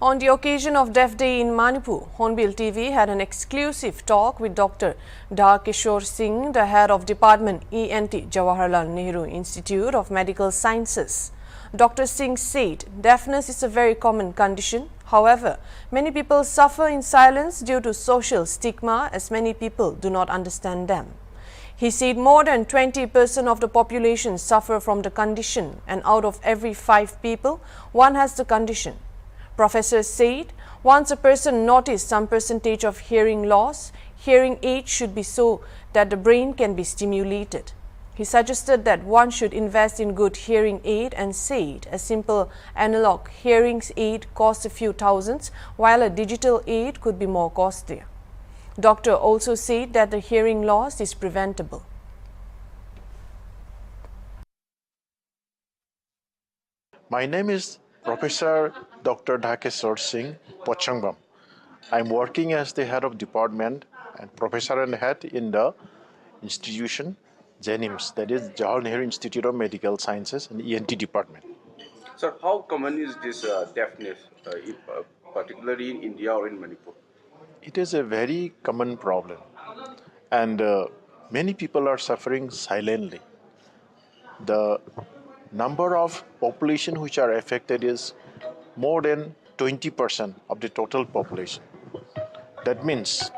On the occasion of Deaf Day in Manipur, HornbillTV had an exclusive talk with Dr. Dhakeshwar Singh, the head of Department ENT, Jawaharlal Nehru Institute of Medical Sciences. Dr. Singh said deafness is a very common condition. However, many people suffer in silence due to social stigma, as many people do not understand them. He said more than 20% of the population suffer from the condition, and out of every 5 people, one has the condition. Professor said once a person notices some percentage of hearing loss, hearing aid should be so that the brain can be stimulated. He suggested that one should invest in good hearing aid and said a simple analog hearing aid costs a few thousands, while a digital aid could be more costlier. Doctor also said that the hearing loss is preventable. My name is Professor Dr. Dhakeshwar Singh, Pochangbam. I'm working as the head of department and professor and head in the institution, JNIMS, that is Jawaharlal Nehru Institute of Medical Sciences and ENT department. Sir, how common is this deafness, particularly in India or in Manipur? It is a very common problem, and many people are suffering silently. The number of population which are affected is more than 20% of the total population. That means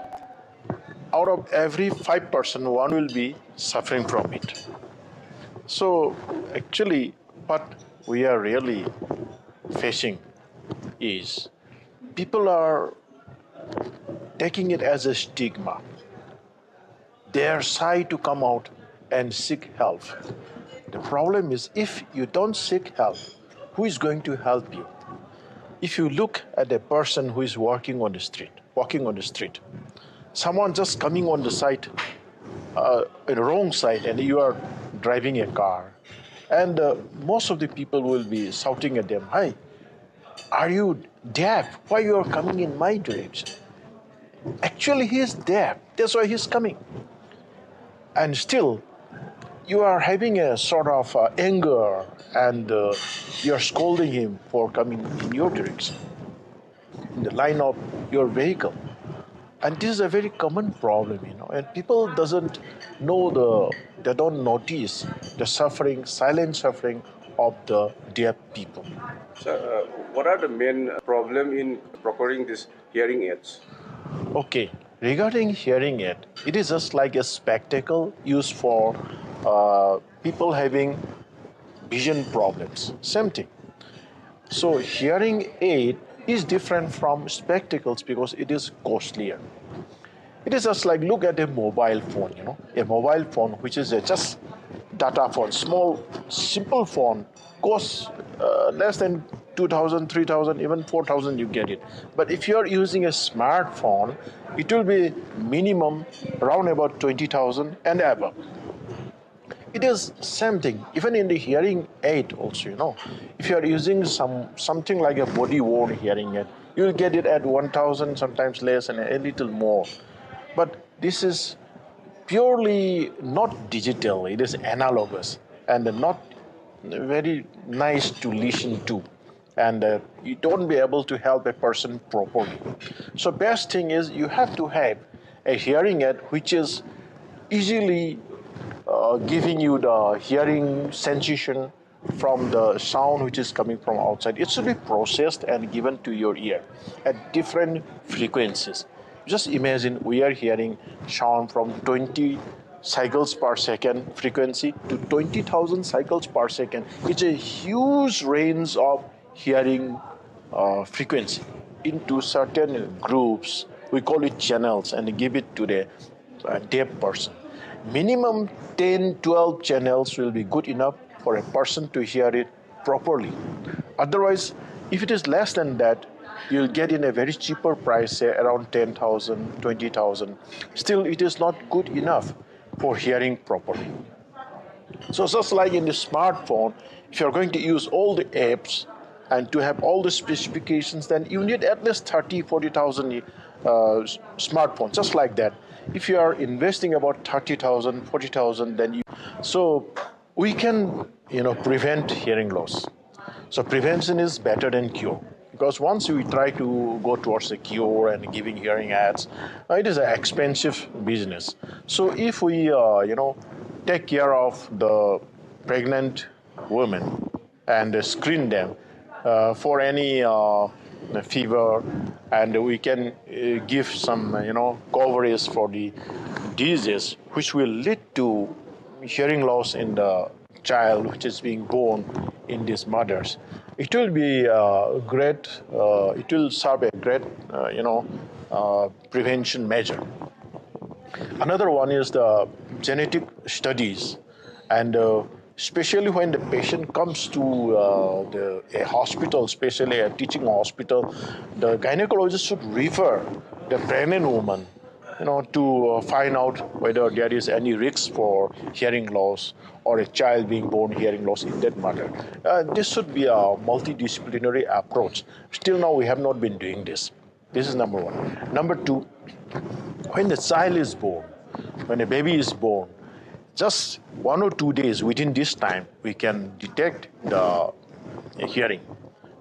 out of every 5%, one will be suffering from it. So actually, what we are really facing is people are taking it as a stigma. They are shy to come out and seek help. The problem is, if you don't seek help, who is going to help you? If you look at a person who is walking on the street, someone just coming on the side, in the wrong side, and you are driving a car, and most of the people will be shouting at them, "Hi, are you deaf? Why you are coming in my direction?" Actually, he is deaf. That's why he's coming. And still, you are having a sort of anger, and you are scolding him for coming in your direction, in the line of your vehicle. And this is a very common problem, and people they don't notice the suffering, silent suffering of the deaf people. Sir, what are the main problem in procuring these hearing aids? Okay, regarding hearing aid, it is just like a spectacle used for people having vision problems. Same thing. So hearing aid is different from spectacles because it is costlier. It is just like, look at a mobile phone, a mobile phone which is just data phone, small, simple phone, costs less than 2,000, 3,000, even 4,000 you get it. But if you are using a smartphone, it will be minimum around about 20,000 and above. It is same thing, even in the hearing aid also, if you are using something like a body-worn hearing aid, you will get it at 1,000, sometimes less and a little more. But this is purely not digital, it is analogous and not very nice to listen to. And you don't be able to help a person properly. So best thing is you have to have a hearing aid which is easily giving you the hearing sensation from the sound which is coming from outside. It should be processed and given to your ear at different frequencies. Just imagine we are hearing sound from 20 cycles per second frequency to 20,000 cycles per second. It's a huge range of hearing frequency into certain groups. We call it channels and give it to the deaf person. Minimum 10, 12 channels will be good enough for a person to hear it properly. Otherwise, if it is less than that, you'll get in a very cheaper price, say around 10,000, 20,000. Still, it is not good enough for hearing properly. So just like in the smartphone, if you're going to use all the apps and to have all the specifications, then you need at least 30, 40,000 smartphones, just like that. If you are investing about 30,000, 40,000, then so we can, prevent hearing loss. So prevention is better than cure. because once we try to go towards a cure and giving hearing aids, it is an expensive business. So if we, take care of the pregnant women and screen them for any fever, and we can give some, coverage for the diseases which will lead to hearing loss in the child which is being born in these mothers. It will be great. It will serve a great, prevention measure. Another one is the genetic studies, and especially when the patient comes to a hospital, especially a teaching hospital, the gynecologist should refer the pregnant woman, to find out whether there is any risk for hearing loss or a child being born hearing loss in that mother. This should be a multidisciplinary approach. Still now we have not been doing this. This is number one. Number two, when the child is born, when a baby is born, just 1 or 2 days within this time, we can detect the hearing.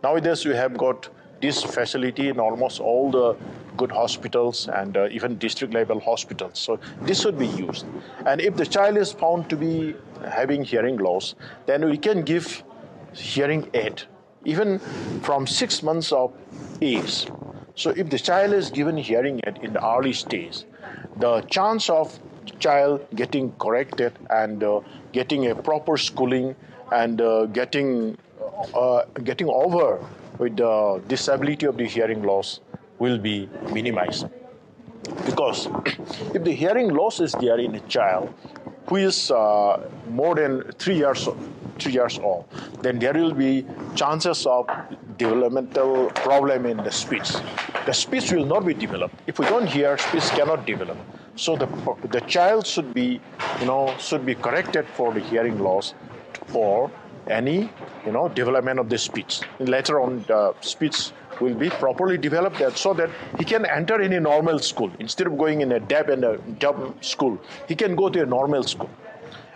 Nowadays, we have got this facility in almost all the good hospitals and even district level hospitals. So this should be used. And if the child is found to be having hearing loss, then we can give hearing aid, even from 6 months of age. So if the child is given hearing aid in the early stage, the chance of child getting corrected and getting a proper schooling and getting over with the disability of the hearing loss will be minimized. Because if the hearing loss is there in a child who is more than 3 years old, then there will be chances of developmental problem in the speech. The speech will not be developed. If we don't hear, speech cannot develop. So the child should be corrected for the hearing loss or any development of the speech. And later on, the speech will be properly developed so that he can enter in a normal school. Instead of going in a deaf and a dumb school, he can go to a normal school.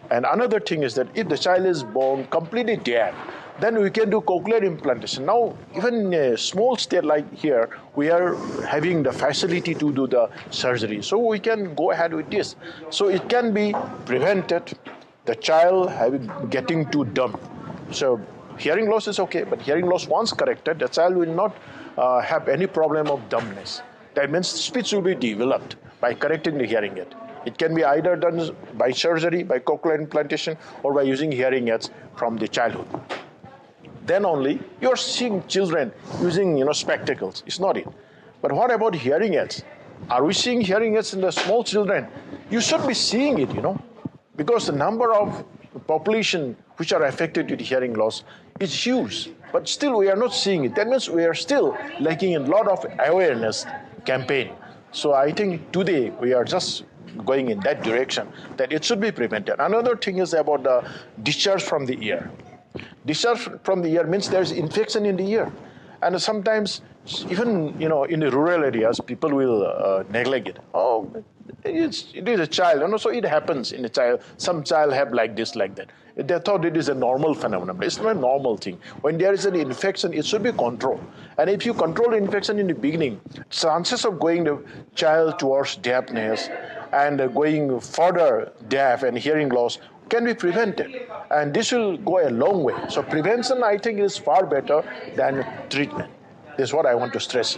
And another thing is that if the child is born completely deaf, then we can do cochlear implantation. Now, even in a small state like here, we are having the facility to do the surgery. So we can go ahead with this. So it can be prevented, the child getting too dumb. So hearing loss is okay, but hearing loss once corrected, the child will not have any problem of dumbness. That means speech will be developed by correcting the hearing aid. It can be either done by surgery, by cochlear implantation, or by using hearing aids from the childhood. Then only you're seeing children using spectacles. It's not it. But what about hearing aids? Are we seeing hearing aids in the small children? You should be seeing it, because the number of population which are affected with hearing loss is huge. But still we are not seeing it. That means we are still lacking a lot of awareness campaign. So I think today we are just going in that direction, that it should be prevented. Another thing is about the discharge from the ear. Discharge from the ear means there's infection in the ear. And sometimes, even in the rural areas, people will neglect it. Oh, it is a child, so it happens in a child. Some child have like this, like that. They thought it is a normal phenomenon. It's not a normal thing. When there is an infection, it should be controlled. And if you control the infection in the beginning, chances of going the child towards deafness and going further deaf and hearing loss can be prevented. And this will go a long way. So prevention, I think, is far better than treatment. This is what I want to stress here.